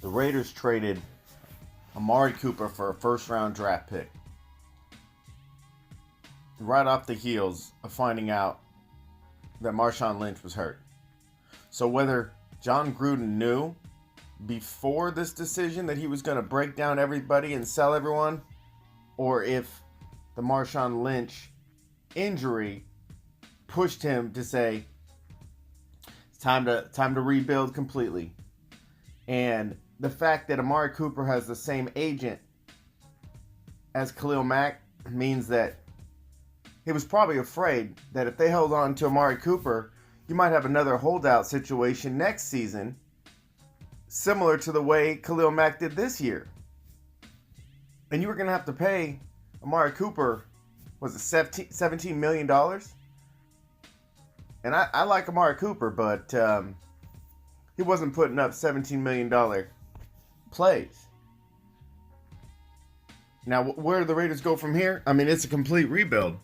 the Raiders traded Amari Cooper for a first-round draft pick. Right off the heels of finding out that Marshawn Lynch was hurt. So whether John Gruden knew before this decision that he was going to break down everybody and sell everyone, or if the Marshawn Lynch injury pushed him to say, it's time to rebuild completely. And the fact that Amari Cooper has the same agent as Khalil Mack means that he was probably afraid that if they held on to Amari Cooper, you might have another holdout situation next season, similar to the way Khalil Mack did this year. And you were going to have to pay Amari Cooper, was it $17 million? And I like Amari Cooper, but he wasn't putting up $17 million plays. Now, where do the Raiders go from here? I mean, it's a complete rebuild.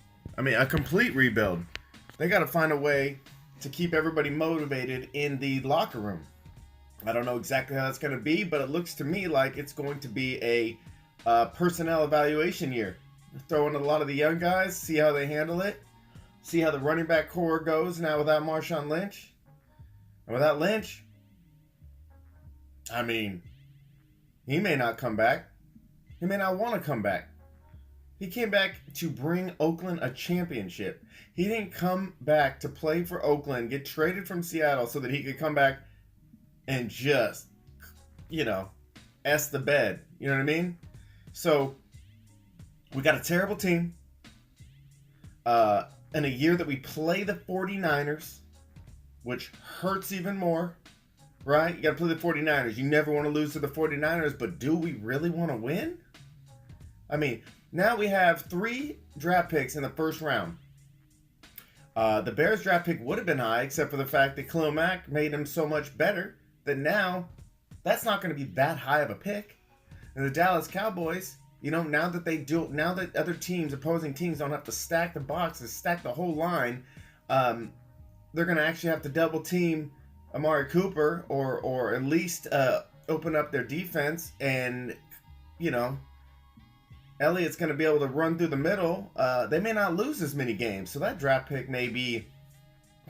They got to find a way to keep everybody motivated in the locker room. I don't know exactly how that's going to be, but it looks to me like it's going to be a personnel evaluation year. Throw in a lot of the young guys, see how they handle it, see how the running back core goes now without Marshawn Lynch. And without Lynch, I mean, he may not come back. He may not want to come back. He came back to bring Oakland a championship. He didn't come back to play for Oakland, get traded from Seattle so that he could come back and just, S the bed. You know what I mean? So, we got a terrible team. In a year that we play the 49ers, which hurts even more, right? You got to play the 49ers. You never want to lose to the 49ers, but do we really want to win? I mean, now we have 3 draft picks in the first round. The Bears draft pick would have been high, except for the fact that Khalil Mack made him so much better that now that's not going to be that high of a pick. And the Dallas Cowboys, now that other teams, opposing teams, don't have to stack the boxes, stack the whole line, they're going to actually have to double team Amari Cooper or at least open up their defense, and Elliott's going to be able to run through the middle. They may not lose as many games. So that draft pick may be,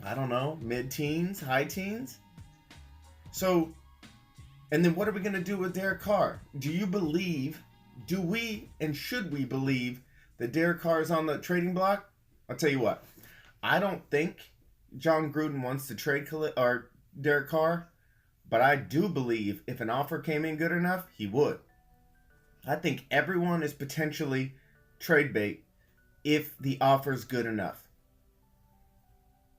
I don't know, mid-teens, high teens. So, and then what are we going to do with Derek Carr? Do we and should we believe that Derek Carr is on the trading block? I'll tell you what. I don't think John Gruden wants to trade Derek Carr, but I do believe if an offer came in good enough, he would. I think everyone is potentially trade bait if the offer is good enough.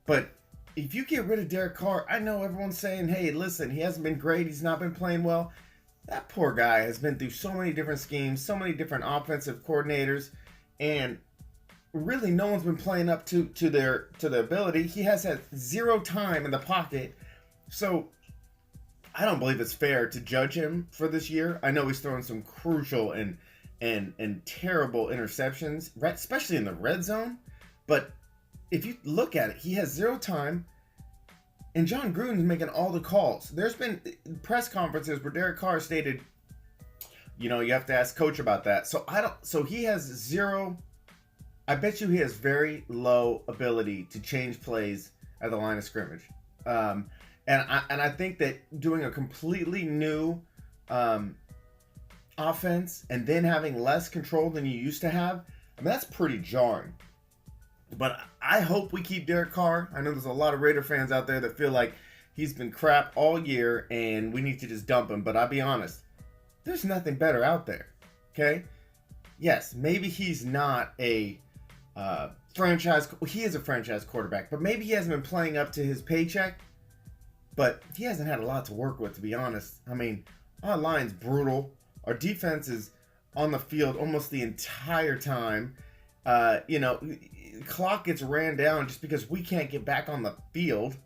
But if you get rid of Derek Carr, I know everyone's saying, hey, listen, he hasn't been great. He's not been playing well. That poor guy has been through so many different schemes, so many different offensive coordinators, and really no one's been playing up to their ability. He has had 0 time in the pocket. So I don't believe it's fair to judge him for this year. I know he's throwing some crucial and terrible interceptions, right, especially in the red zone. But if you look at it, he has 0 time, and John Gruden's making all the calls. There's been press conferences where Derek Carr stated, you have to ask coach about that. So he has 0. I bet you he has very low ability to change plays at the line of scrimmage. And I think that doing a completely new offense and then having less control than you used to have, that's pretty jarring. But I hope we keep Derek Carr. I know there's a lot of Raider fans out there that feel like he's been crap all year and we need to just dump him. But I'll be honest, there's nothing better out there. Okay? Yes, maybe he's not a franchise. He is a franchise quarterback, but maybe he hasn't been playing up to his paycheck. But he hasn't had a lot to work with, to be honest. I mean, our line's brutal. Our defense is on the field almost the entire time. Clock gets ran down just because we can't get back on the field.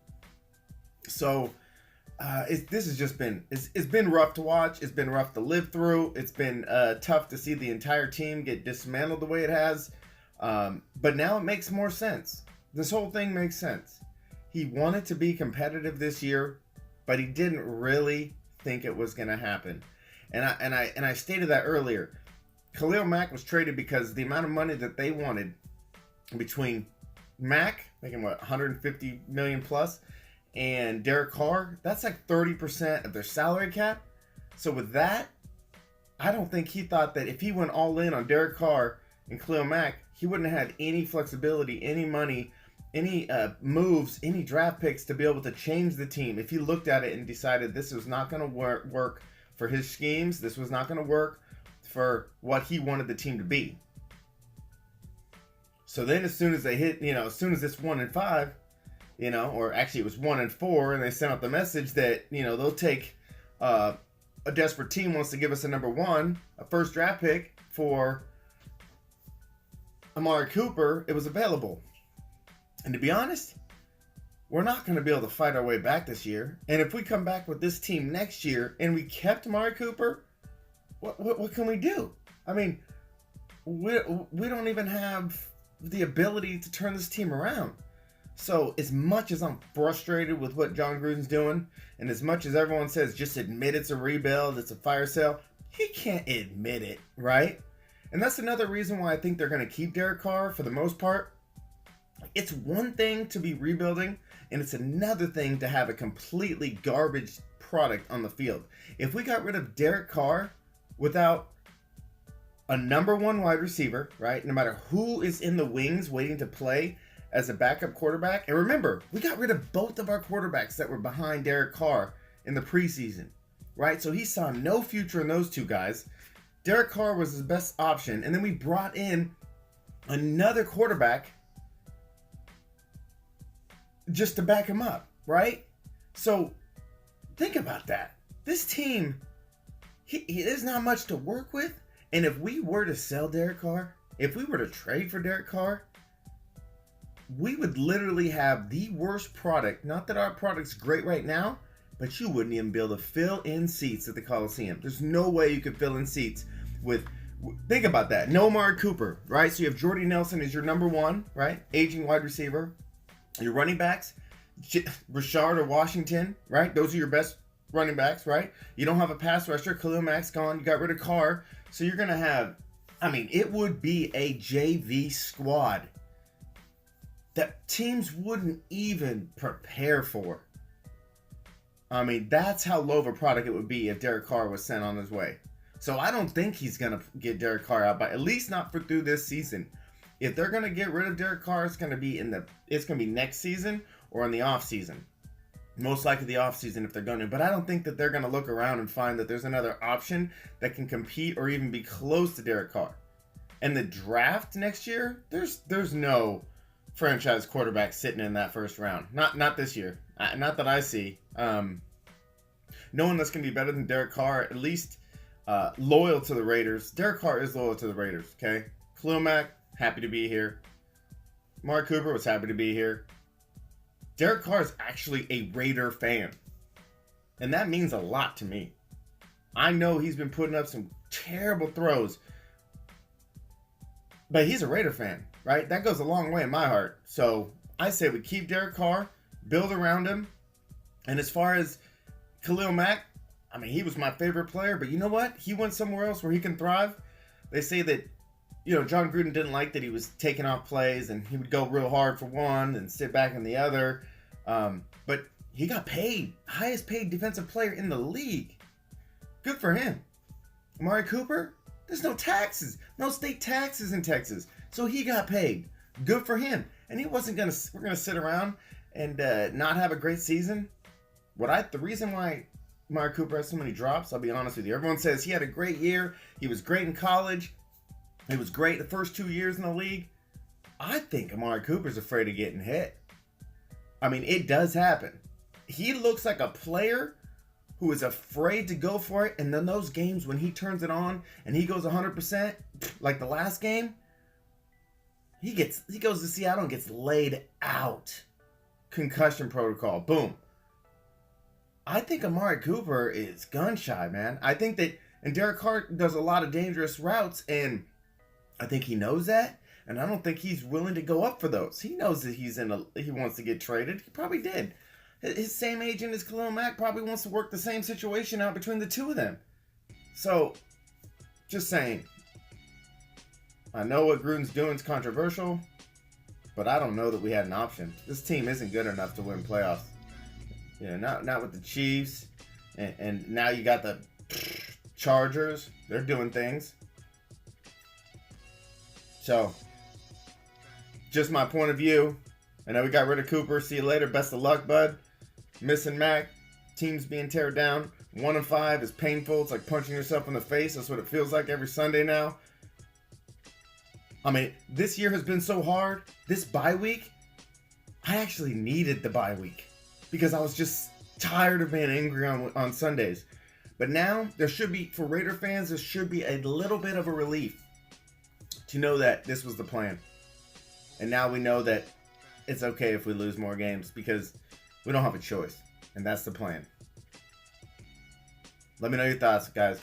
So, this has just been, it's been rough to watch. It's been rough to live through. It's been tough to see the entire team get dismantled the way it has. But now it makes more sense. This whole thing makes sense. He wanted to be competitive this year, but he didn't really think it was going to happen. And I stated that earlier. Khalil Mack was traded because the amount of money that they wanted between Mack, making what, 150 million plus, and Derek Carr, that's like 30% of their salary cap. So with that, I don't think he thought that if he went all in on Derek Carr and Khalil Mack, he wouldn't have had any flexibility, any money, any moves, any draft picks to be able to change the team. If he looked at it and decided this was not going to work for his schemes, this was not going to work for what he wanted the team to be. So then as soon as they hit, as soon as it's 1-5, or actually it was 1-4, and they sent out the message that, they'll take a desperate team wants to give us a number one, a first draft pick for Amari Cooper, it was available. And to be honest, we're not going to be able to fight our way back this year. And if we come back with this team next year and we kept Amari Cooper, what can we do? I mean, we don't even have the ability to turn this team around. So as much as I'm frustrated with what John Gruden's doing, and as much as everyone says just admit it's a rebuild, it's a fire sale, he can't admit it, right? And that's another reason why I think they're going to keep Derek Carr for the most part. It's one thing to be rebuilding, and it's another thing to have a completely garbage product on the field. If we got rid of Derek Carr without a number one wide receiver, right, no matter who is in the wings waiting to play as a backup quarterback, and remember, we got rid of both of our quarterbacks that were behind Derek Carr in the preseason, right? So he saw no future in those two guys. Derek Carr was his best option, and then we brought in another quarterback just to back him up, right? So think about that. This team, there's not much to work with. And if we were to sell Derek Carr, if we were to trade for Derek Carr, we would literally have the worst product. Not that our product's great right now, but you wouldn't even be able to fill in seats at the Coliseum. There's no way you could fill in seats with, think about that. No Amari Cooper, right? So you have Jordy Nelson as your number one, right? Aging wide receiver. Your running backs, Rashard or Washington, right? Those are your best running backs, right? You don't have a pass rusher. Khalil Mack's gone. You got rid of Carr. So you're going to have, it would be a JV squad that teams wouldn't even prepare for. That's how low of a product it would be if Derek Carr was sent on his way. So I don't think he's going to get Derek Carr out, but at least not for through this season. If they're going to get rid of Derek Carr, it's going to be next season or in the off season. Most likely the off season if they're going to. But I don't think that they're going to look around and find that there's another option that can compete or even be close to Derek Carr. And the draft next year, there's no franchise quarterback sitting in that first round. Not this year. Not that I see. No one that's going to be better than Derek Carr, at least loyal to the Raiders. Derek Carr is loyal to the Raiders, okay? Khalil Mack, happy to be here. Amari Cooper was happy to be here. Derek Carr is actually a Raider fan. And that means a lot to me. I know he's been putting up some terrible throws. But he's a Raider fan, right? That goes a long way in my heart. So I say we keep Derek Carr, build around him. And as far as Khalil Mack, he was my favorite player. But you know what? He went somewhere else where he can thrive. They say that John Gruden didn't like that he was taking off plays and he would go real hard for one and sit back in the other. But he got paid. Highest paid defensive player in the league. Good for him. Amari Cooper, there's no taxes. No state taxes in Texas. So he got paid. Good for him. And we're going to sit around and not have a great season. The reason why Amari Cooper has so many drops, I'll be honest with you. Everyone says he had a great year. He was great in college. He was great the first 2 years in the league. I think Amari Cooper's afraid of getting hit. It does happen. He looks like a player who is afraid to go for it, and then those games when he turns it on and he goes 100%, like the last game, he goes to Seattle and gets laid out. Concussion protocol. Boom. I think Amari Cooper is gun shy, man. I think that, and Derek Carr does a lot of dangerous routes, and I think he knows that, and I don't think he's willing to go up for those. He knows that he wants to get traded. He probably did. His same agent as Khalil Mack probably wants to work the same situation out between the two of them. So, just saying. I know what Gruden's doing is controversial, but I don't know that we had an option. This team isn't good enough to win playoffs. Not with the Chiefs, and now you got the Chargers. They're doing things. So, just my point of view. I know we got rid of Cooper. See you later. Best of luck, bud. Missing Mac. Teams being teared down. 1-5 is painful. It's like punching yourself in the face. That's what it feels like every Sunday now. I mean, this year has been so hard. This bye week, I actually needed the bye week because I was just tired of being angry on Sundays. But now, there should be, for Raider fans, there should be a little bit of a relief to know that this was the plan. And now we know that it's okay if we lose more games because we don't have a choice. And that's the plan. Let me know your thoughts, guys.